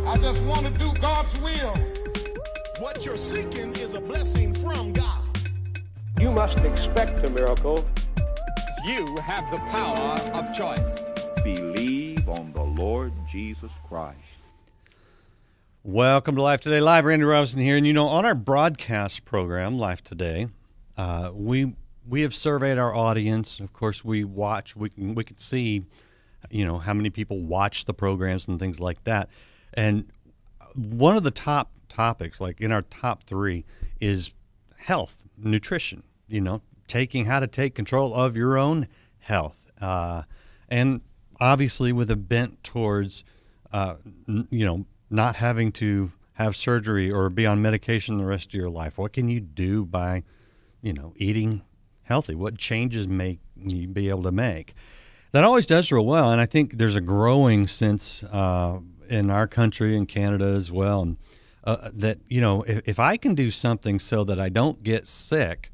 I just want to do God's will. What you're seeking is a blessing from God. You must expect a miracle. You have the power of choice. Believe on the Lord Jesus Christ. Welcome to Life Today Live. Randy Robinson here. And you know, on our broadcast program, Life Today, we have surveyed our audience. Of course, we could see, you know, how many people watch the programs and things like that. And one of the top topics, like in our top three, is health, nutrition, you know, how to take control of your own health. And obviously with a bent towards, you know, not having to have surgery or be on medication the rest of your life. What can you do by, you know, eating healthy? What changes may you be able to make? That always does real well. And I think there's a growing sense in our country and Canada as well. And that, you know, if I can do something so that I don't get sick,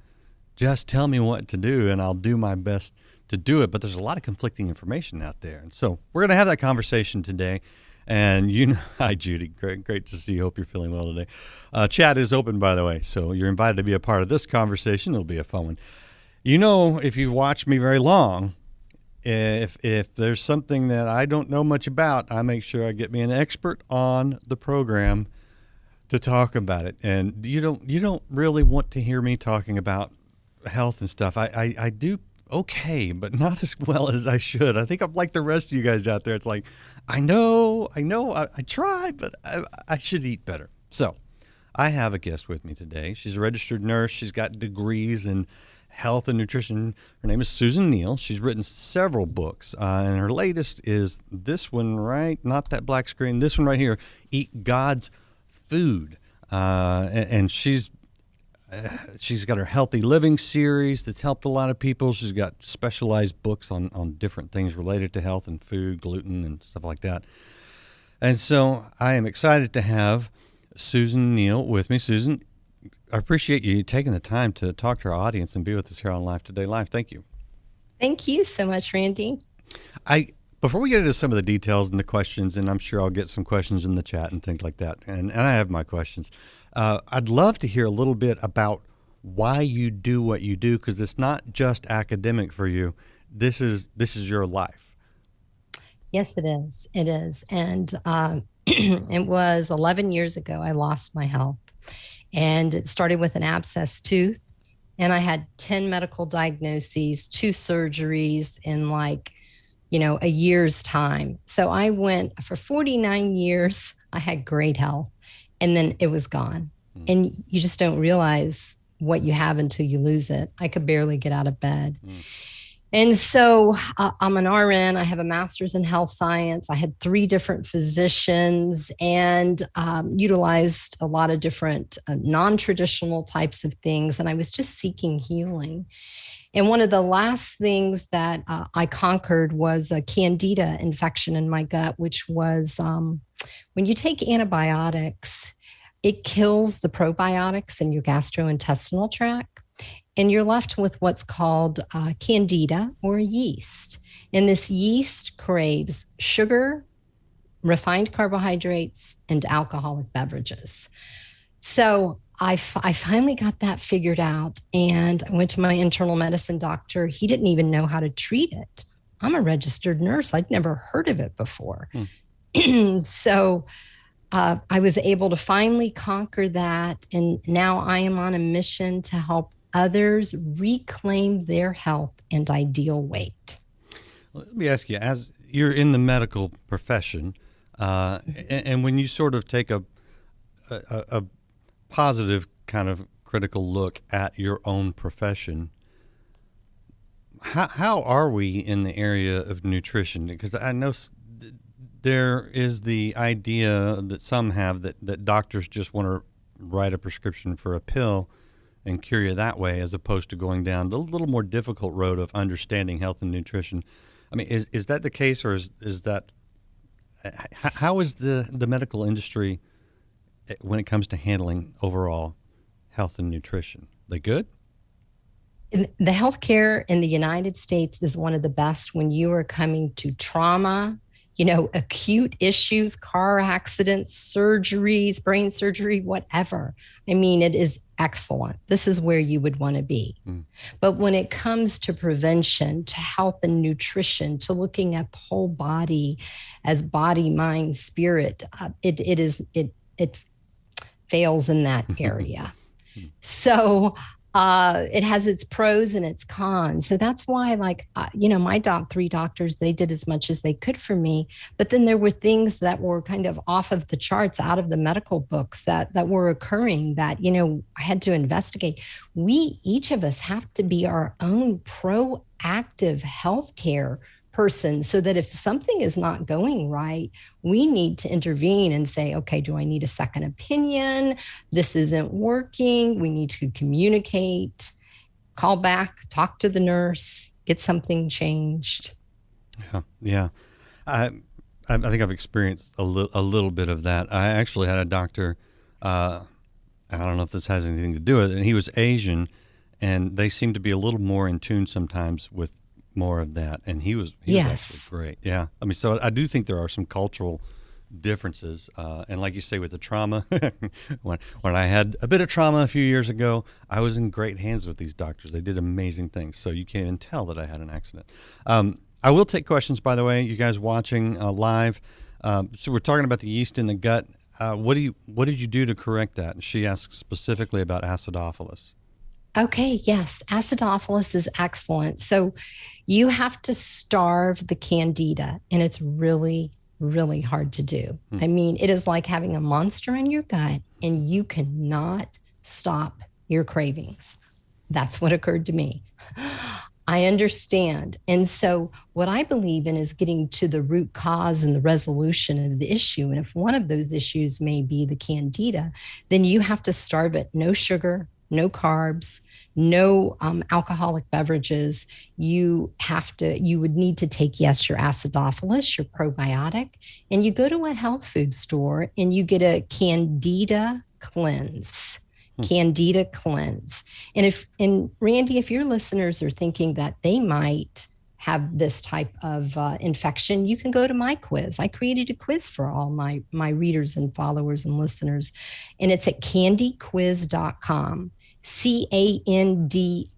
just tell me what to do and I'll do my best to do it. But there's a lot of conflicting information out there. And so we're going to have that conversation today. And you know, hi, Judy. Great to see you. Hope you're feeling well today. Chat is open, by the way, so you're invited to be a part of this conversation. It'll be a fun one. You know, if you've watched me very long, if there's something that I don't know much about, I make sure I get me an expert on the program to talk about it. And you don't really want to hear me talking about health and stuff. I do okay, but not as well as I should. I think I'm like the rest of you guys out there. It's like, I know, I try, but I should eat better. So I have a guest with me today. She's a registered nurse. She's got degrees in health and nutrition. Her name is Susan Neal. She's written several books, and her latest is this one, right? Not that black screen. This one right here, Eat God's Food. And she's got her Healthy Living series that's helped a lot of people. She's got specialized books on different things related to health and food, gluten and stuff like that. And so I am excited to have Susan Neal with me. Susan, I appreciate you taking the time to talk to our audience and be with us here on Life Today Live. Thank you. Thank you so much, Randy. Before we get into some of the details and the questions, and I'm sure I'll get some questions in the chat and things like that, and I have my questions, I'd love to hear a little bit about why you do what you do, because it's not just academic for you. This is your life. Yes, it is. It is. And it was 11 years ago I lost my health. And it started with an abscessed tooth. And I had 10 medical diagnoses, 2 surgeries in a year's time. So I went for 49 years. I had great health. And then it was gone. And you just don't realize what you have until you lose it. I could barely get out of bed. And so I'm an RN. I have a master's in health science. I had 3 different physicians and utilized a lot of different non-traditional types of things. And I was just seeking healing. And one of the last things that I conquered was a candida infection in my gut, which was when you take antibiotics, it kills the probiotics in your gastrointestinal tract. And you're left with what's called candida or yeast. And this yeast craves sugar, refined carbohydrates, and alcoholic beverages. So I finally got that figured out, and I went to my internal medicine doctor. He didn't even know how to treat it. I'm a registered nurse. I'd never heard of it before. So I was able to finally conquer that. And now I am on a mission to help others reclaim their health and ideal weight. Let me ask you, as you're in the medical profession, and when you sort of take a positive kind of critical look at your own profession, how are we in the area of nutrition? Because I know there is the idea that some have that doctors just want to write a prescription for a pill and cure you that way, as opposed to going down the little more difficult road of understanding health and nutrition. I mean, is that the case, or is that how is the medical industry when it comes to handling overall health and nutrition? They good? The healthcare in the United States is one of the best when you are coming to trauma, acute issues, car accidents, surgeries, brain surgery, whatever. I mean, it is excellent. This is where you would want to be. But when it comes to prevention, to health and nutrition, to looking at the whole body as body, mind, spirit, it fails in that area. So it has its pros and its cons. So that's why, my three doctors, they did as much as they could for me. But then there were things that were kind of off of the charts, out of the medical books that were occurring that, I had to investigate. Each of us have to be our own proactive healthcare person, so that if something is not going right, we need to intervene and say, okay, do I need a second opinion? This isn't working. We need to communicate, call back, talk to the nurse, get something changed. Yeah. I think I've experienced a little bit of that. I actually had a doctor, I don't know if this has anything to do with it, and he was Asian, and they seem to be a little more in tune sometimes with more of that, and he was actually great. Yeah, I mean, so I do think there are some cultural differences, and like you say, with the trauma, when I had a bit of trauma a few years ago, I was in great hands with these doctors. They did amazing things, so you can't even tell that I had an accident. I will take questions, by the way, you guys watching live. So we're talking about the yeast in the gut. What did you do to correct that? And she asks specifically about acidophilus. Okay, yes, acidophilus is excellent. So you have to starve the candida, and it's really, really hard to do. I mean, it is like having a monster in your gut, and you cannot stop your cravings. That's what occurred to me. I understand. And so what I believe in is getting to the root cause and the resolution of the issue. And if one of those issues may be the candida, then you have to starve it. No sugar, no carbs, no alcoholic beverages. You would need to take, yes, your acidophilus, your probiotic, and you go to a health food store and you get a candida cleanse. Candida cleanse. And Randy, if your listeners are thinking that they might have this type of infection, you can go to my quiz. I created a quiz for all my readers and followers and listeners, and it's at candyquiz.com. CANDI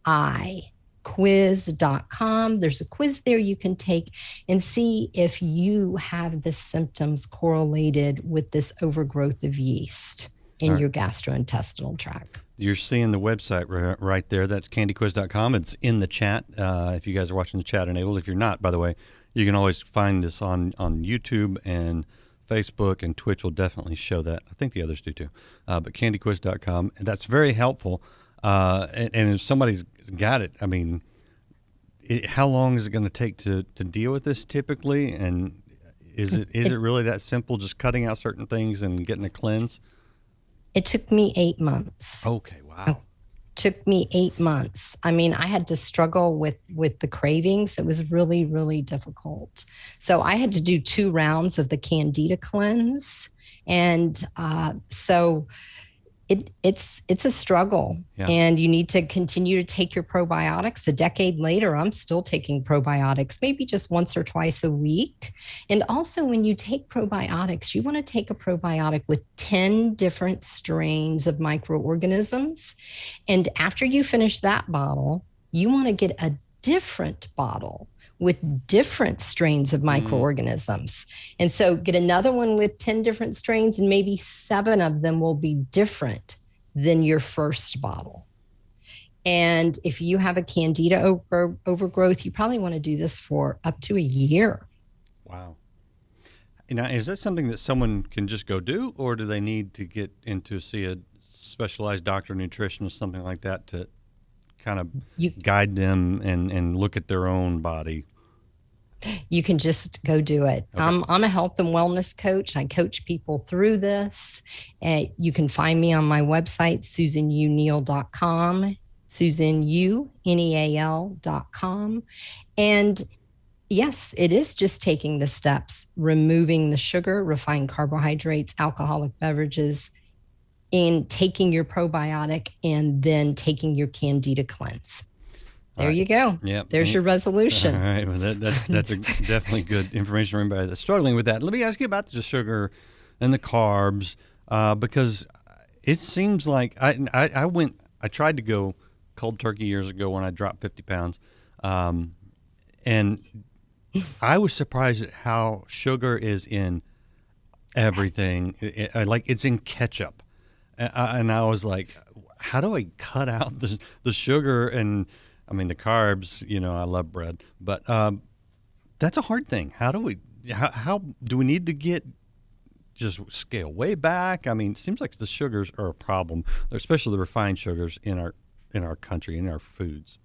quiz.com. There's a quiz there you can take and see if you have the symptoms correlated with this overgrowth of yeast in your gastrointestinal tract. You're seeing the website right there. That's candyquiz.com. It's in the chat. If you guys are watching the chat enabled. If you're not, by the way, you can always find us on YouTube, and Facebook and Twitch will definitely show that. I think the others do too. But candyquiz.com. And that's very helpful. And if somebody's got it, I mean, how long is it going to take to deal with this typically? And is it really that simple, just cutting out certain things and getting a cleanse? It took me 8 months. Okay, wow. Took me 8 months. I mean, I had to struggle with the cravings. It was really, really difficult. So I had to do 2 rounds of the Candida cleanse. And so it's a struggle. Yeah. And you need to continue to take your probiotics. A decade later, I'm still taking probiotics, maybe just once or twice a week. And also when you take probiotics, you want to take a probiotic with 10 different strains of microorganisms. And after you finish that bottle, you want to get a different bottle with different strains of microorganisms. And so get another one with 10 different strains, and maybe 7 of them will be different than your first bottle. And if you have a candida overgrowth, you probably want to do this for up to a year. Wow. Now, is that something that someone can just go do, or do they need to get into see a specialized doctor, nutritionist, something like that to kind of guide them and look at their own body? You can just go do it. Okay. I'm a health and wellness coach. I coach people through this. You can find me on my website, susanuneal.com, susanuneal.com. And yes, it is just taking the steps, removing the sugar, refined carbohydrates, alcoholic beverages, and taking your probiotic, and then taking your candida cleanse. There you go. Yeah. There's your resolution. All right. Well, that's definitely good information for anybody that's struggling with that. Let me ask you about the sugar and the carbs, because it seems like I tried to go cold turkey years ago when I dropped 50 pounds. And I was surprised at how sugar is in everything. It's in ketchup. And I was like, how do I cut out the sugar and, I mean, the carbs? I love bread, but that's a hard thing. How do we need to just scale way back? I mean, it seems like the sugars are a problem, especially the refined sugars in our country, in our foods.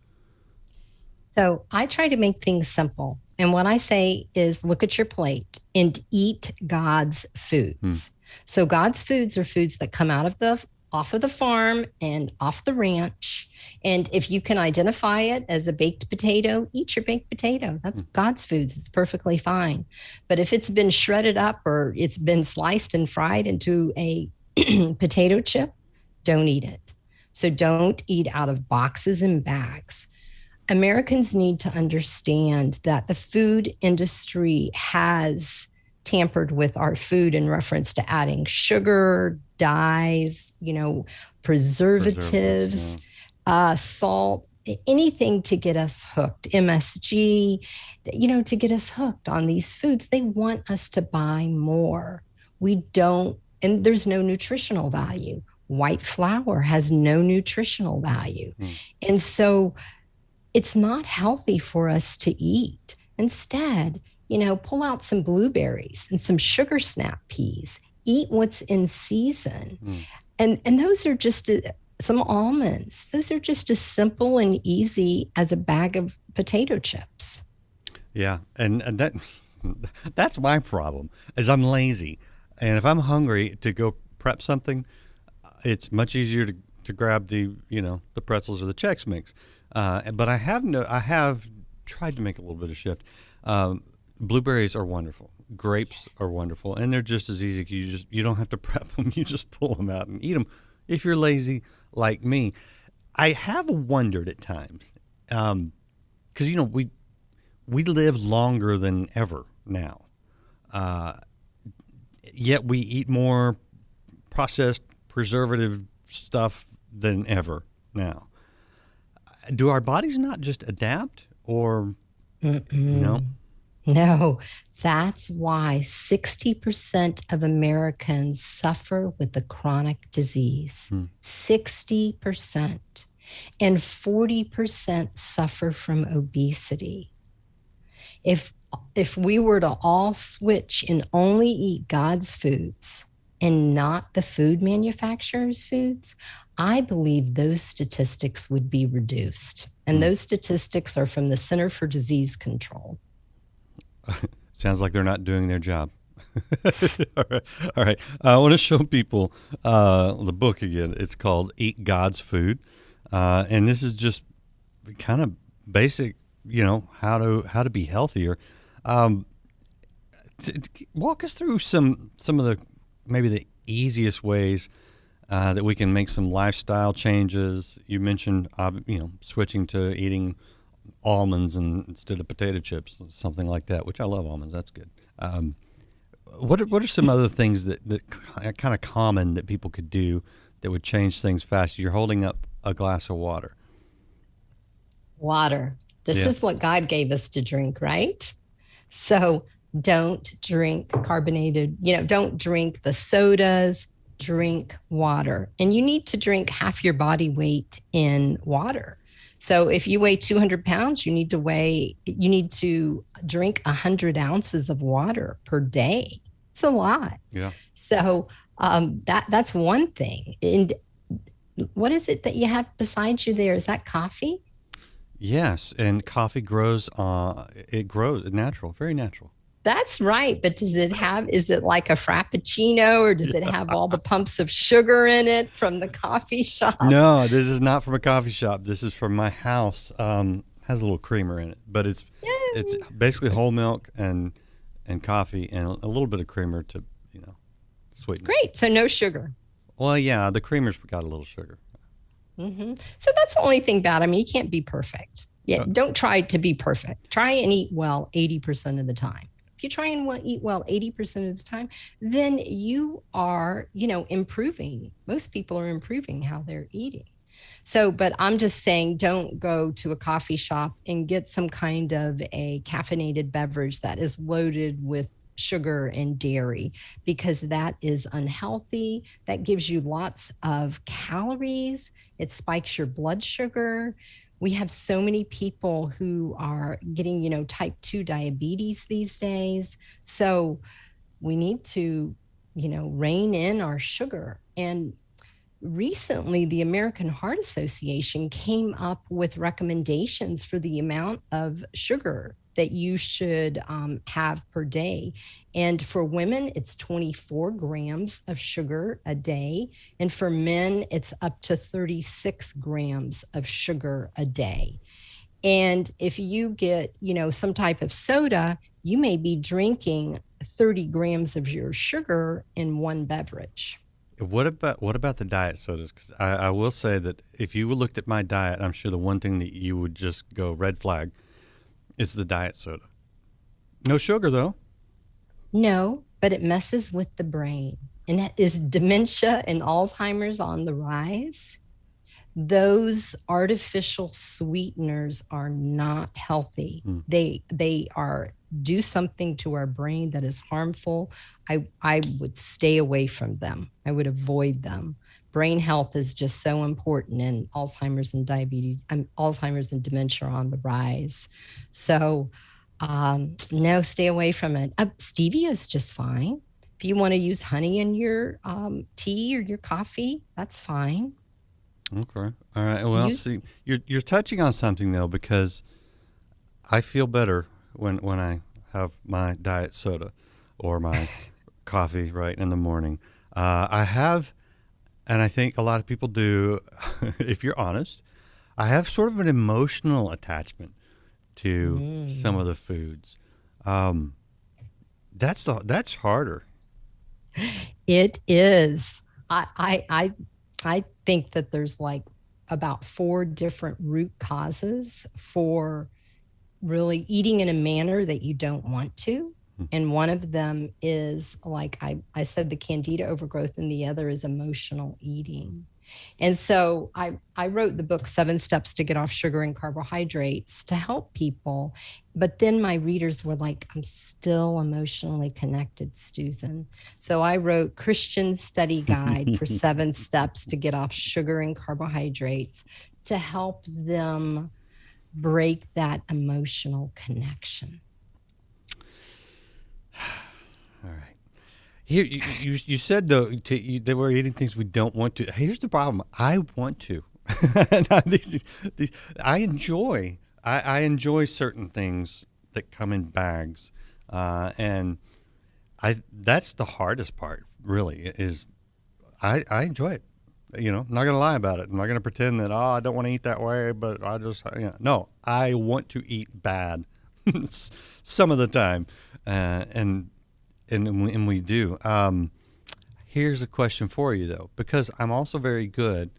So I try to make things simple. And what I say is look at your plate and eat God's foods. So God's foods are foods that come off of the farm and off the ranch. And if you can identify it as a baked potato, eat your baked potato. That's God's foods. It's perfectly fine. But if it's been shredded up or it's been sliced and fried into a potato chip, don't eat it. So don't eat out of boxes and bags. Americans need to understand that the food industry has tampered with our food in reference to adding sugar, dyes, preservatives, salt, anything to get us hooked, MSG, to get us hooked on these foods. They want us to buy more. We don't, and there's no nutritional value. White flour has no nutritional value. And so it's not healthy for us to eat. Instead, pull out some blueberries and some sugar snap peas. Eat what's in season. And those are just some almonds. Those are just as simple and easy as a bag of potato chips. Yeah, and that's my problem, is I'm lazy. And if I'm hungry to go prep something, it's much easier to grab the pretzels or the Chex Mix. But I have tried to make a little bit of shift. Blueberries are wonderful. Grapes are wonderful, and they're just as easy. You don't have to prep them. You just pull them out and eat them. If you're lazy like me, I have wondered at times, because we live longer than ever now, yet we eat more processed preservative stuff than ever now. Do our bodies not just adapt, or no? No, that's why 60% of Americans suffer with the chronic disease. 60%. And 40% suffer from obesity. If we were to all switch and only eat God's foods and not the food manufacturers' foods, I believe those statistics would be reduced. And those statistics are from the Center for Disease Control. Sounds like they're not doing their job. All right. I want to show people the book again. It's called Eat God's Food. And this is just kind of basic, how to be healthier. Walk us through some of the, maybe the easiest ways that we can make some lifestyle changes. You mentioned, switching to eating almonds instead of potato chips, something like that, which I love almonds. That's good. What are some other things that are kind of common that people could do that would change things fast? You're holding up a glass of water. Water. This is what God gave us to drink, right? So don't drink carbonated, don't drink the sodas, drink water. And you need to drink half your body weight in water. So if you weigh 200 pounds, you need to drink 100 ounces of water per day. It's a lot. Yeah. So that's one thing. And what is it that you have beside you there? Is that coffee? Yes, and coffee grows. It grows natural, very natural. That's right. But is it like a Frappuccino, or does it have all the pumps of sugar in it from the coffee shop? No, this is not from a coffee shop. This is from my house. Has a little creamer in it, but it's basically whole milk and coffee and a little bit of creamer to, sweeten. Great. So no sugar. Well, yeah, the creamer's got a little sugar. Mm-hmm. So that's the only thing bad. I mean, you can't be perfect. Yeah, don't try to be perfect. Try and eat well 80% of the time. If you try and eat well 80% of the time, then you are, improving. Most people are improving how they're eating. So, but I'm just saying, don't go to a coffee shop and get some kind of a caffeinated beverage that is loaded with sugar and dairy, because that is unhealthy. That gives you lots of calories. It spikes your blood sugar. We have so many people who are getting, type 2 diabetes these days. So we need to, rein in our sugar. And recently, the American Heart Association came up with recommendations for the amount of sugar that you should have per day. And for women, it's 24 grams of sugar a day. And for men, it's up to 36 grams of sugar a day. And if you get, some type of soda, you may be drinking 30 grams of your sugar in one beverage. What about the diet sodas? Because I will say that if you looked at my diet, I'm sure the one thing that you would just go red flag is the diet soda. No sugar, though. No, but it messes with the brain. And that is dementia and Alzheimer's on the rise. Those artificial sweeteners are not healthy. They are do something to our brain that is harmful. I would stay away from them. I would avoid them. Brain health is just so important, and Alzheimer's and diabetes, Alzheimer's and dementia are on the rise. So no, stay away from it. Stevia is just fine. If you want to use honey in your tea or your coffee, that's fine. Okay. All right. Well, see, you're touching on something though, because I feel better when I have my diet soda or my coffee right in the morning. I have, and I think a lot of people do, if you're honest, I have sort of an emotional attachment to some of the foods. That's harder. It is. I think that there's like about 4 different root causes for really eating in a manner that you don't want to. And one of them is, like I said, the candida overgrowth, and the other is emotional eating. And so I wrote the book 7 Steps to Get Off Sugar and Carbohydrates to help people. But then my readers were like, I'm still emotionally connected, Susan. So I wrote Christian Study Guide for 7 Steps to Get Off Sugar and Carbohydrates to help them break that emotional connection. All right. Here, you said though that we're eating things we don't want to. Here's the problem: I want to. I enjoy certain things that come in bags, and that's the hardest part. Really, is I enjoy it. I'm not gonna lie about it. I'm not gonna pretend that I don't want to eat that way, but I just no. I want to eat bad some of the time, and we do. Here's a question for you though, because I'm also very good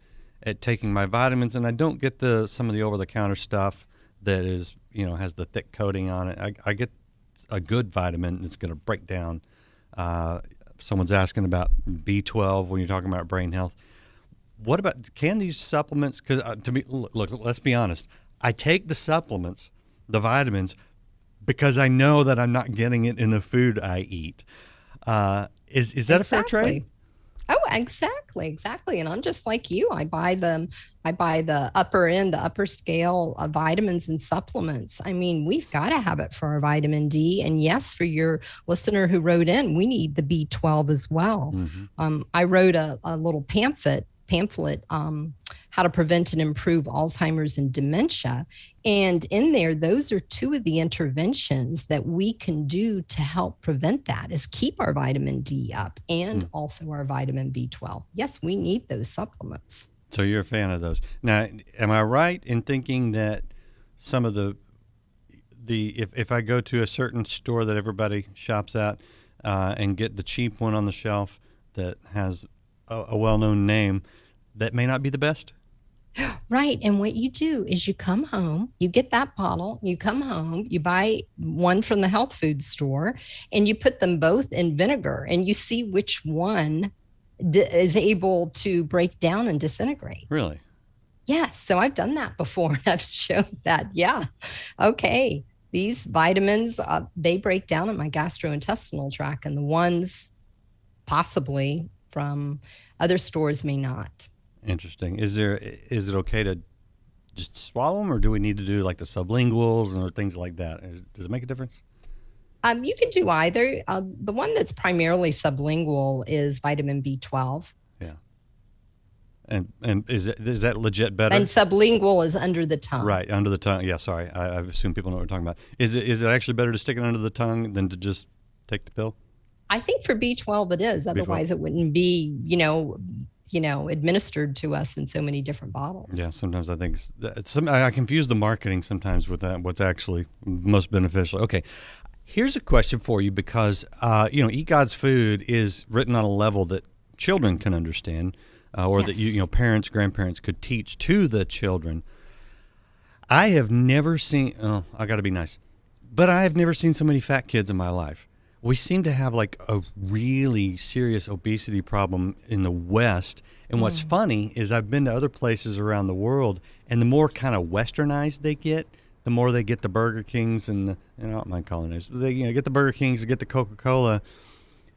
at taking my vitamins, and I don't get some of the over-the-counter stuff that is has the thick coating on it. I get a good vitamin that's going to break down. Someone's asking about B12 when you're talking about brain health. What about, can these supplements? Because to me, look, let's be honest. I take the supplements, the vitamins, because I know that I'm not getting it in the food I eat. Is that a fair trade? Oh, exactly. And I'm just like you. I buy the upper end, the upper scale of vitamins and supplements. I mean, we've got to have it for our vitamin D. And yes, for your listener who wrote in, we need the B12 as well. Mm-hmm. I wrote a little pamphlet, how to prevent and improve Alzheimer's and dementia. And in there, those are 2 of the interventions that we can do to help prevent that, is keep our vitamin D up and also our vitamin B12. Yes, we need those supplements. So you're a fan of those. Now, am I right in thinking that some of if I go to a certain store that everybody shops at and get the cheap one on the shelf that has a well-known name, that may not be the best? Right. And what you do is you come home, you get that bottle, you come home, you buy one from the health food store, and you put them both in vinegar, and you see which one is able to break down and disintegrate. Really? Yeah. So I've done that before. And I've shown that, yeah, okay, these vitamins, they break down in my gastrointestinal tract, and the ones possibly from other stores may not. Interesting. Is it okay to just swallow them, or do we need to do like the sublinguals or things like that? Does it make a difference? You can do either. The one that's primarily sublingual is vitamin B12. Yeah. And is that legit better? And sublingual is under the tongue. Right, under the tongue. Yeah, sorry. I assume people know what we're talking about. Is it actually better to stick it under the tongue than to just take the pill? I think for B12 it is. Otherwise, it wouldn't be, administered to us in so many different bottles. Yeah, sometimes I think I confuse the marketing sometimes with that, what's actually most beneficial. Okay, here's a question for you because, Eat God's Food is written on a level that children can understand, or yes, that parents, grandparents could teach to the children. I have never seen, I got to be nice, but I have never seen so many fat kids in my life. We seem to have like a really serious obesity problem in the West. And what's funny is I've been to other places around the world, and the more kind of westernized they get, the more they get the Burger Kings and I don't mind calling it. They get the Burger Kings, get the Coca-Cola.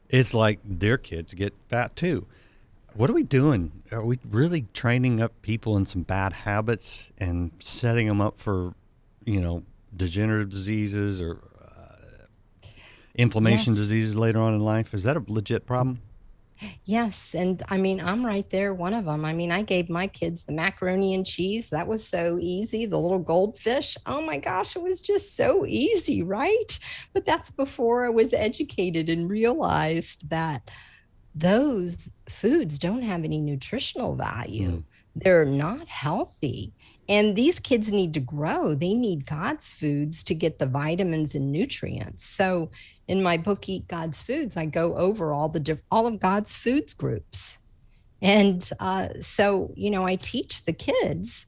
It's like their kids get fat too. What are we doing? Are we really training up people in some bad habits and setting them up for, degenerative diseases or inflammation diseases later on in life? Is that a legit problem? Yes. And I'm right there, one of them. I gave my kids the macaroni and cheese. That was so easy. The little goldfish. Oh my gosh, it was just so easy, right? But that's before I was educated and realized that those foods don't have any nutritional value. They're not healthy. And these kids need to grow. They need God's foods to get the vitamins and nutrients. So in my book, Eat God's Foods, I go over all of God's foods groups. And so I teach the kids,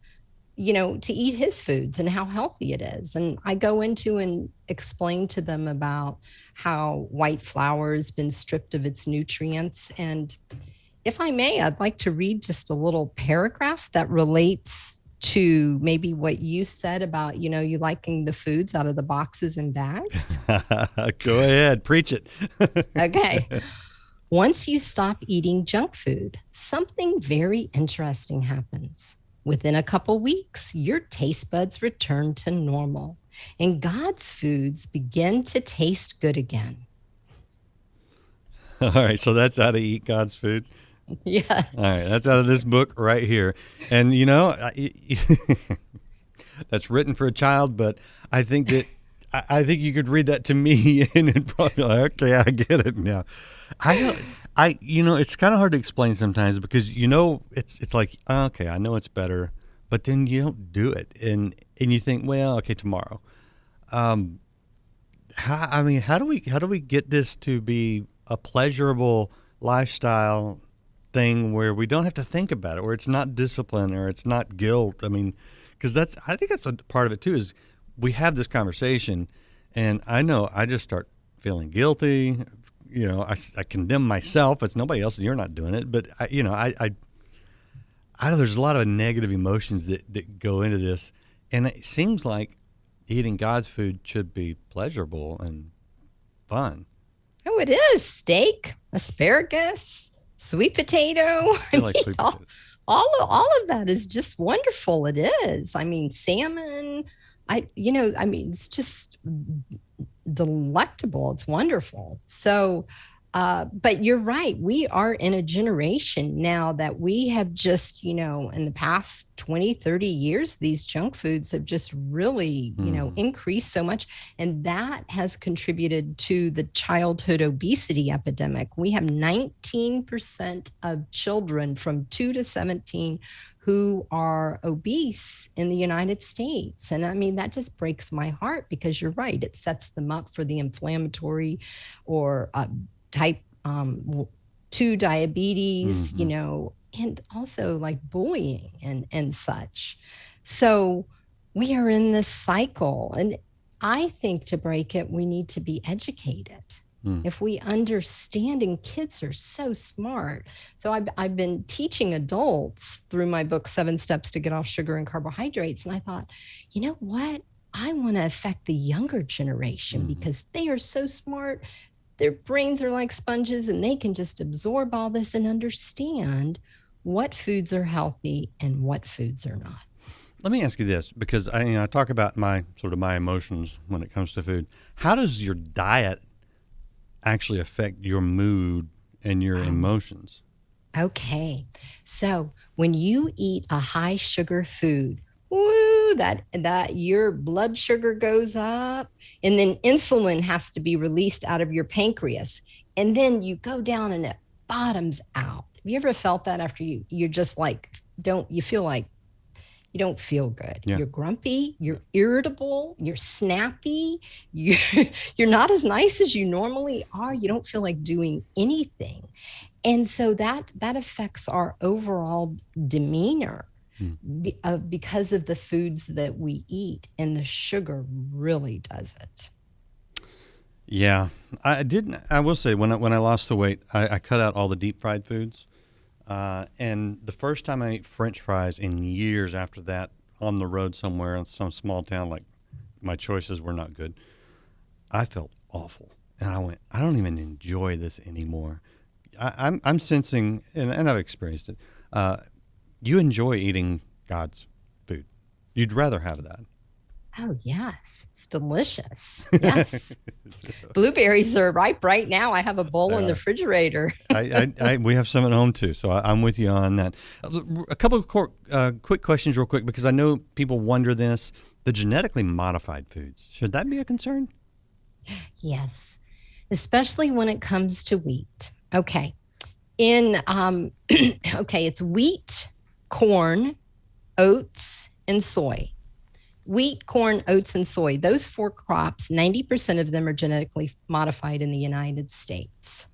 to eat his foods and how healthy it is. And I go into and explain to them about how white flour has been stripped of its nutrients. And if I may, I'd like to read just a little paragraph that relates to maybe what you said about, you liking the foods out of the boxes and bags. Go ahead, preach it. Okay. Once you stop eating junk food, something very interesting happens. Within a couple weeks, your taste buds return to normal, and God's foods begin to taste good again. All right, so that's how to eat God's food. Yes. All right, that's out of this book right here. And, that's written for a child, but I think that I think you could read that to me and it'd probably be like, okay, I get it now. It's kind of hard to explain sometimes because, it's like, okay, I know it's better, but then you don't do it. And you think, well, okay, tomorrow. How do we get this to be a pleasurable lifestyle thing where we don't have to think about it, where it's not discipline or it's not guilt? Because I think that's a part of it too, is we have this conversation and I know I just start feeling guilty. I condemn myself. It's nobody else and you're not doing it. But I know there's a lot of negative emotions that go into this. And it seems like eating God's food should be pleasurable and fun. Oh, it is. Steak, asparagus, sweet potato. All of that is just wonderful. It is. Salmon. It's just delectable. It's wonderful. So, but you're right. We are in a generation now that we have just, in the past 20, 30 years, these junk foods have just really, increased so much. And that has contributed to the childhood obesity epidemic. We have 19% of children from 2 to 17 who are obese in the United States. And that just breaks my heart because you're right. It sets them up for the inflammatory or type 2 diabetes, and also like bullying and such. So we are in this cycle. And I think to break it, we need to be educated. If we understand, and kids are so smart. So I've been teaching adults through my book, 7 Steps to Get Off Sugar and Carbohydrates. And I thought, you know what? I want to affect the younger generation because they are so smart. Their brains are like sponges and they can just absorb all this and understand what foods are healthy and what foods are not. Let me ask you this, because I talk about my emotions when it comes to food. How does your diet actually affect your mood and your emotions? Okay. So when you eat a high sugar food, woo, that your blood sugar goes up, and then insulin has to be released out of your pancreas. And then you go down and it bottoms out. Have you ever felt that after you're just like, you feel like you don't feel good. Yeah. You're grumpy, you're irritable, you're snappy, you're not as nice as you normally are. You don't feel like doing anything. And so that affects our overall demeanor because of the foods that we eat, and the sugar really does it. Yeah, I will say when I lost the weight, I cut out all the deep fried foods. And the first time I ate French fries in years after that, on the road somewhere in some small town, like my choices were not good, I felt awful. And I went, I don't even enjoy this anymore. I'm sensing, and I've experienced it, you enjoy eating God's food. You'd rather have that. Oh, yes. It's delicious. Yes. Blueberries are ripe right now. I have a bowl in the refrigerator. We have some at home, too, so I'm with you on that. A couple of quick questions real quick, because I know people wonder this. The genetically modified foods, should that be a concern? Yes, especially when it comes to wheat. Okay. It's wheat, corn, oats, and soy. Wheat, corn, oats, and soy. Those 4 crops, 90% of them are genetically modified in the United States.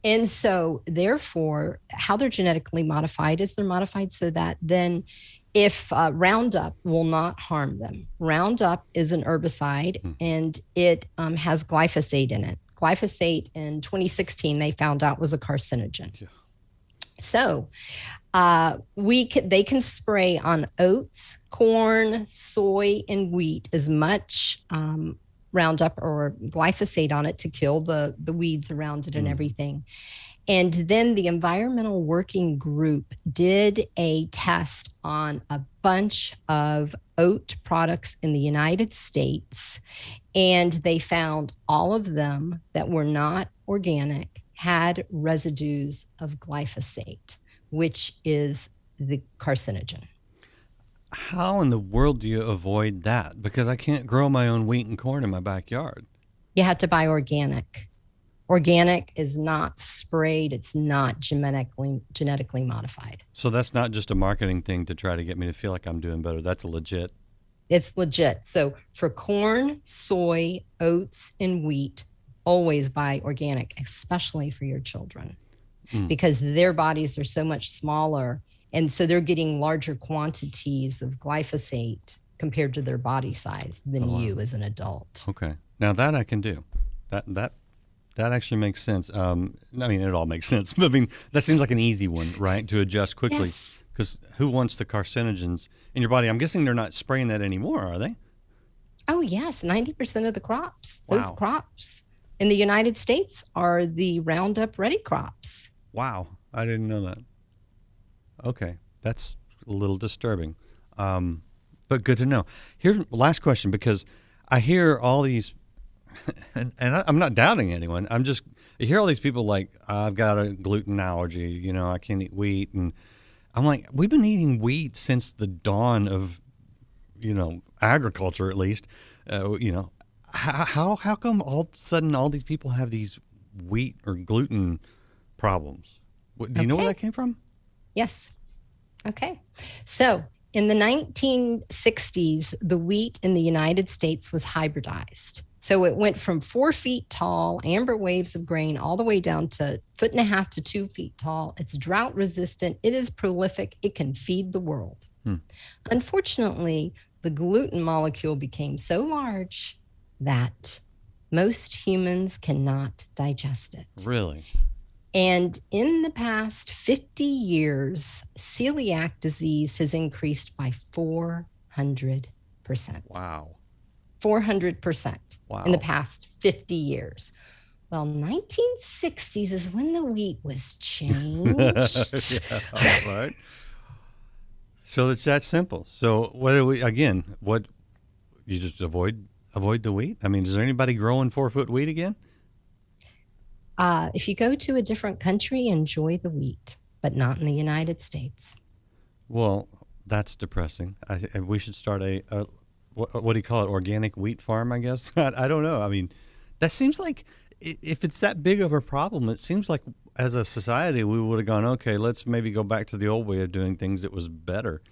And so, therefore, how they're genetically modified is they're modified so that then if Roundup will not harm them. Roundup is an herbicide, and it has glyphosate in it. Glyphosate in 2016, they found out was a carcinogen. Yeah. So they can spray on oats, corn, soy, and wheat as much Roundup or glyphosate on it to kill the weeds around it and everything. And then the Environmental Working Group did a test on a bunch of oat products in the United States, and they found all of them that were not organic had residues of glyphosate, which is the carcinogen. How in the world do you avoid that? Because I can't grow my own wheat and corn in my backyard. You have to buy organic. Organic is not sprayed. It's not genetically modified. So that's not just a marketing thing to try to get me to feel like I'm doing better. That's legit. It's legit. So for corn, soy, oats, and wheat, always buy organic, especially for your children, because their bodies are so much smaller. And so they're getting larger quantities of glyphosate compared to their body size than you as an adult. Okay. Now that I can do. That actually makes sense. I mean, it all makes sense. But I mean, that seems like an easy one, right, to adjust quickly. Yes. Because who wants the carcinogens in your body? I'm guessing they're not spraying that anymore, are they? Oh, yes. 90% of the crops, Wow. those crops in the United States are the Roundup Ready crops. Wow. I didn't know that. Okay. That's a little disturbing. But good to know. Here, last question, because I hear all these, and I'm not doubting anyone. I hear all these people like, I've got a gluten allergy, I can't eat wheat. And I'm like, we've been eating wheat since the dawn of, agriculture, at least. How come all of a sudden all these people have these wheat or gluten problems? Do you know where that came from? Yes. Okay. So in the 1960s, the wheat in the United States was hybridized. So it went from 4 feet tall, amber waves of grain, all the way down to 1.5 to 2 feet tall. It's drought resistant. It is prolific. It can feed the world. Unfortunately, the gluten molecule became so large that most humans cannot digest it. Really? And in the past 50 years, celiac disease has increased by 400%. Wow. 400% Wow. in the past 50 years. Well, 1960s is when the wheat was changed. Yeah, right. So it's that simple. So what do we, again, what, you just avoid the wheat? I mean, is there anybody growing 4-foot wheat again? If you go to a different country, enjoy the wheat, but not in the United States. Well, that's depressing. We should start a what do you call it? Organic wheat farm, I guess. I don't know. I mean, that seems like if it's that big of a problem, it seems like as a society we would have gone, okay, let's maybe go back to the old way of doing things that was better.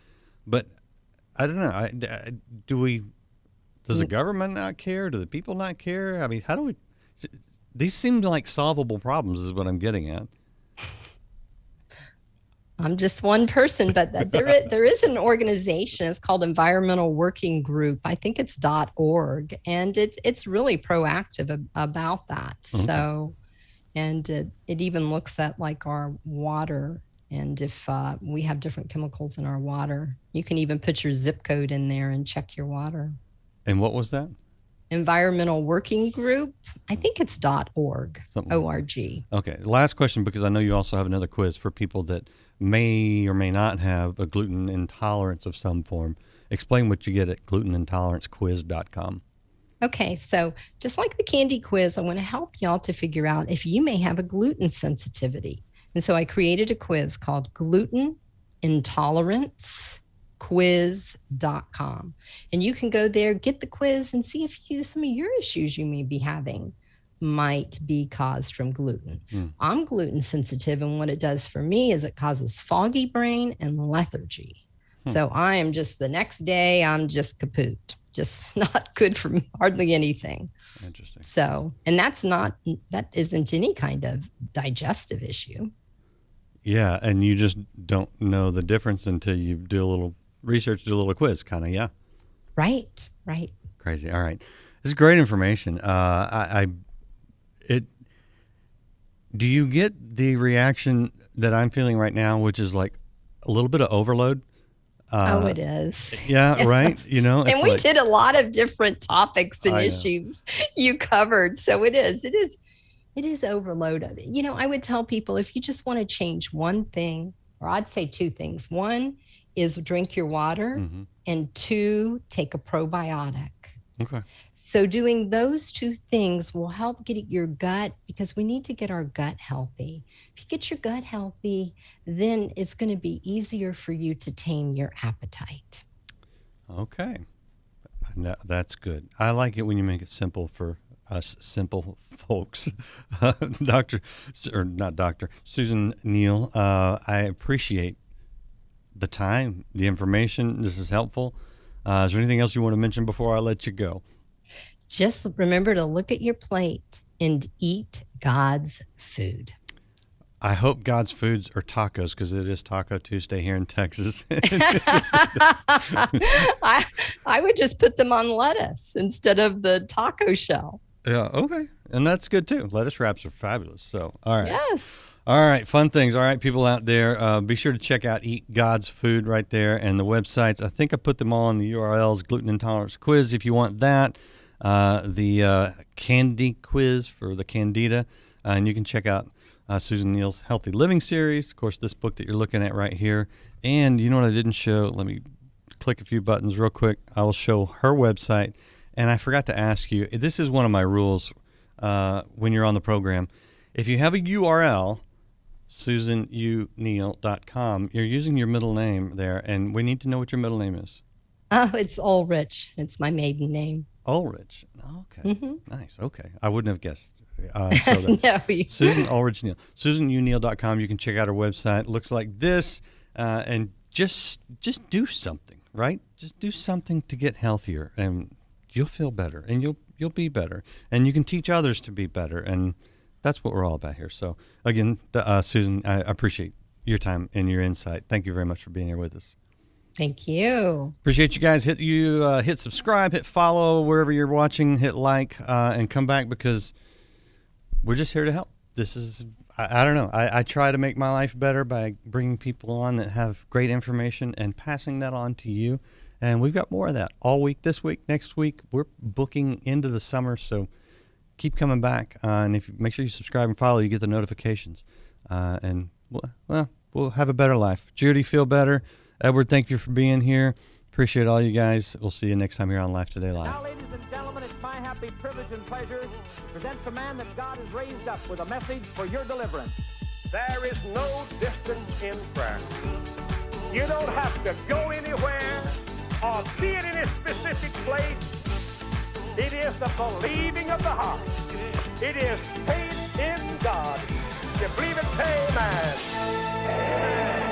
But I don't know. Does the government not care? Do the people not care? I mean, how do we? These seem like solvable problems is what I'm getting at. I'm just one person, but there is an organization. It's called Environmental Working Group. I think it's .org, and it's really proactive about that. Okay. So, and it even looks at like our water, and if we have different chemicals in our water, you can even put your zip code in there and check your water. And what was that? Environmental Working Group. I think it's .org. Something O-R-G. Okay. Last question, because I know you also have another quiz for people that may or may not have a gluten intolerance of some form. Explain what you get at glutenintolerancequiz.com. Okay, so just like the candy quiz, I want to help y'all to figure out if you may have a gluten sensitivity. And so I created a quiz called Gluten Intolerance quiz.com, and you can go there, get the quiz, and see if some of your issues you may be having might be caused from gluten. I'm gluten sensitive, and what it does for me is it causes foggy brain and lethargy. So I am just, the next day I'm just kaput, just not good for hardly anything. Interesting. So, and that isn't any kind of digestive issue. Yeah, and you just don't know the difference until you do a little research, do a little quiz, kind of. Yeah. Right. Crazy. All right, this is great information. Do you get the reaction that I'm feeling right now, which is like a little bit of overload? It is. Yeah, yes. Right. You know, and we did a lot of different topics and issues you covered. So it is overload. You know, I would tell people if you just want to change one thing, or I'd say two things. One is drink your water, and 2, take a probiotic. Okay. So doing those 2 things will help get your gut, because we need to get our gut healthy. If you get your gut healthy, then it's going to be easier for you to tame your appetite. Okay. That's good. I like it when you make it simple for us simple folks. Susan Neal, I appreciate the time, the information. This is helpful. Is there anything else you want to mention before I let you go? Just remember to look at your plate and eat God's food. I hope God's foods are tacos, because it is Taco Tuesday here in Texas. I would just put them on lettuce instead of the taco shell. Yeah, okay. And that's good too. Lettuce wraps are fabulous. So, all right. Yes. All right, fun things. All right, people out there, be sure to check out Eat God's Food right there, and the websites. I think I put them all in the URLs. Gluten Intolerance Quiz if you want that. The Candy Quiz for the Candida. And you can check out Susan Neal's Healthy Living Series. Of course, this book that you're looking at right here. And you know what I didn't show? Let me click a few buttons real quick. I will show her website. And I forgot to ask you, this is one of my rules when you're on the program. If you have a URL, SusanUNeal.com, you're using your middle name there, and we need to know what your middle name is. Oh, it's Ulrich. It's my maiden name. Ulrich. Okay. Nice. Okay. I wouldn't have guessed. Susan Ulrich Neal. SusanUNeal.com. You can check out her website. It looks like this. And just do something, right? Just do something to get healthier, and you'll feel better, and you'll be better, and you can teach others to be better, and that's what we're all about here. So again, Susan, I appreciate your time and your insight. Thank you very much for being here with us. Thank you. Appreciate you guys. Hit subscribe, hit follow wherever you're watching, hit like, and come back, because we're just here to help. This is, I don't know. I try to make my life better by bringing people on that have great information and passing that on to you. And we've got more of that all week, this week, next week. We're booking into the summer, so keep coming back. And if you make sure you subscribe and follow, you get the notifications. And we'll have a better life. Judy, feel better. Edward, thank you for being here. Appreciate all you guys. We'll see you next time here on Life Today Live. Now, ladies and gentlemen, it's my happy privilege and pleasure to present the man that God has raised up with a message for your deliverance. There is no distance in prayer. You don't have to go anywhere or be in any specific place. It is the believing of the heart. It is faith in God. You believe it, say amen.